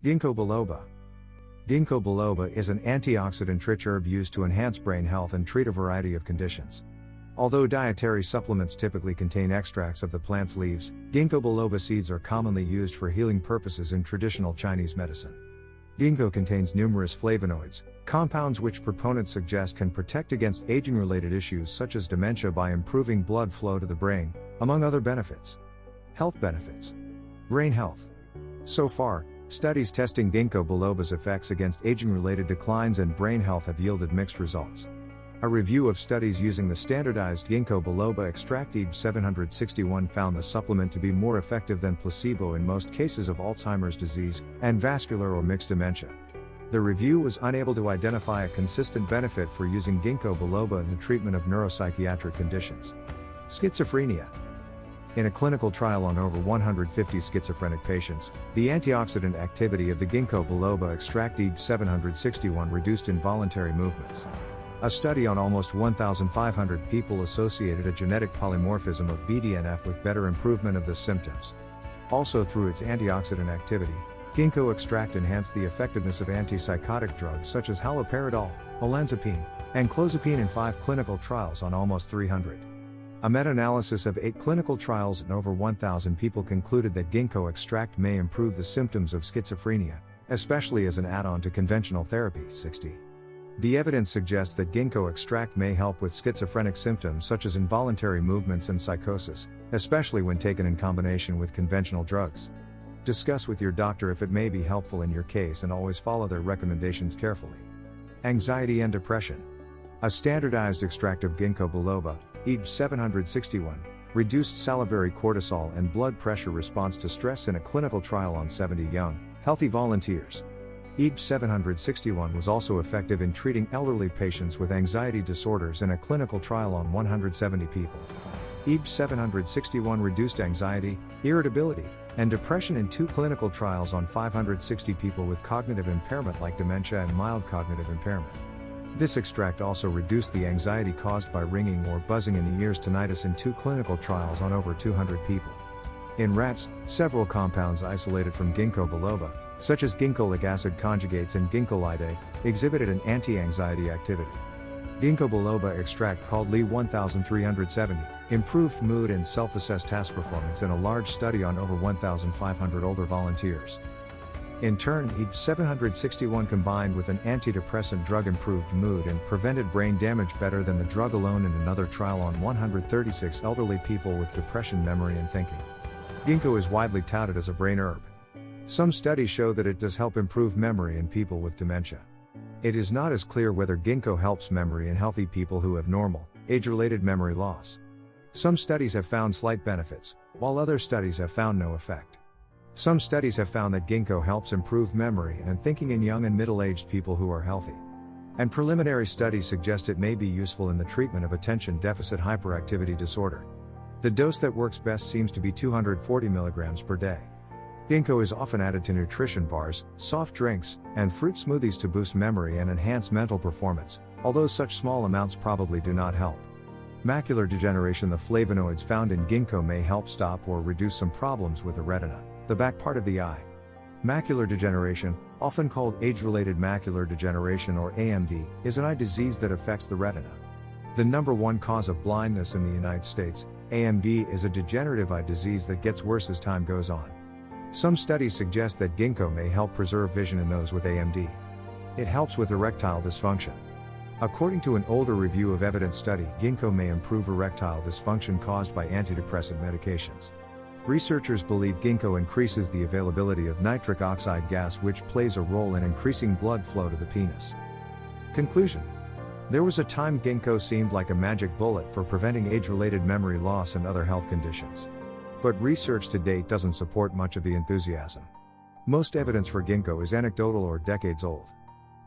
GINGKO biloba. GINGKO biloba is an antioxidant-rich herb used to enhance brain health and treat a variety of conditions. Although dietary supplements typically contain extracts of the plant's leaves, GINGKO biloba seeds are commonly used for healing purposes in traditional Chinese medicine. Ginkgo contains numerous flavonoids, compounds which proponents suggest can protect against aging-related issues such as dementia by improving blood flow to the brain, among other benefits. Health benefits. Brain health. So far, studies testing GINGKO biloba's effects against aging-related declines and brain health have yielded mixed results. A review of studies using the standardized GINGKO biloba extract EB 761 found the supplement to be more effective than placebo in most cases of Alzheimer's disease and vascular or mixed dementia. The review was unable to identify a consistent benefit for using GINGKO biloba in the treatment of neuropsychiatric conditions. Schizophrenia. In a clinical trial on over 150 schizophrenic patients, the antioxidant activity of the GINGKO biloba extract EB 761 reduced involuntary movements. A study on almost 1,500 people associated a genetic polymorphism of BDNF with better improvement of the symptoms. Also, through its antioxidant activity, GINGKO extract enhanced the effectiveness of antipsychotic drugs such as haloperidol, olanzapine, and clozapine in 5 clinical trials on almost 300. A meta-analysis of 8 clinical trials and over 1,000 people concluded that GINGKO extract may improve the symptoms of schizophrenia, especially as an add-on to conventional therapy. 60. The evidence suggests that GINGKO extract may help with schizophrenic symptoms such as involuntary movements and psychosis, especially when taken in combination with conventional drugs. Discuss with your doctor if it may be helpful in your case and always follow their recommendations carefully. Anxiety and depression. A standardized extract of GINGKO biloba, EB 761, reduced salivary cortisol and blood pressure response to stress in a clinical trial on 70 young, healthy volunteers. EB 761 was also effective in treating elderly patients with anxiety disorders in a clinical trial on 170 people. EB 761 reduced anxiety, irritability, and depression in 2 clinical trials on 560 people with cognitive impairment like dementia and mild cognitive impairment. This extract also reduced the anxiety caused by ringing or buzzing in the ears tinnitus in 2 clinical trials on over 200 people. In rats, several compounds isolated from GINGKO biloba, such as ginkgolic acid conjugates and ginkgolide, exhibited an anti-anxiety activity. GINGKO biloba extract called Li 1370 improved mood and self-assessed task performance in a large study on over 1,500 older volunteers. In turn, EB 761 combined with an antidepressant drug improved mood and prevented brain damage better than the drug alone in another trial on 136 elderly people with depression, memory and thinking. GINGKO is widely touted as a brain herb. Some studies show that it does help improve memory in people with dementia. It is not as clear whether GINGKO helps memory in healthy people who have normal, age-related memory loss. Some studies have found slight benefits, while other studies have found no effect. Some studies have found that GINGKO helps improve memory and thinking in young and middle-aged people who are healthy. And preliminary studies suggest it may be useful in the treatment of attention deficit hyperactivity disorder. The dose that works best seems to be 240 mg per day. GINGKO is often added to nutrition bars, soft drinks, and fruit smoothies to boost memory and enhance mental performance, although such small amounts probably do not help. Macular degeneration. The flavonoids found in GINGKO may help stop or reduce some problems with the retina, the back part of the eye. Macular degeneration, often called age-related macular degeneration or AMD, is an eye disease that affects the retina. The #1 cause of blindness in the United States, AMD is a degenerative eye disease that gets worse as time goes on. Some studies suggest that GINGKO may help preserve vision in those with AMD. It helps with erectile dysfunction. According to an older review of evidence study, GINGKO may improve erectile dysfunction caused by antidepressant medications. Researchers believe GINGKO increases the availability of nitric oxide gas, which plays a role in increasing blood flow to the penis. Conclusion. There was a time GINGKO seemed like a magic bullet for preventing age-related memory loss and other health conditions. But research to date doesn't support much of the enthusiasm. Most evidence for GINGKO is anecdotal or decades old.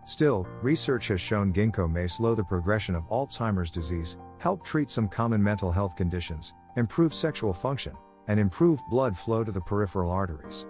Still, research has shown GINGKO may slow the progression of Alzheimer's disease, help treat some common mental health conditions, improve sexual function, and improve blood flow to the peripheral arteries.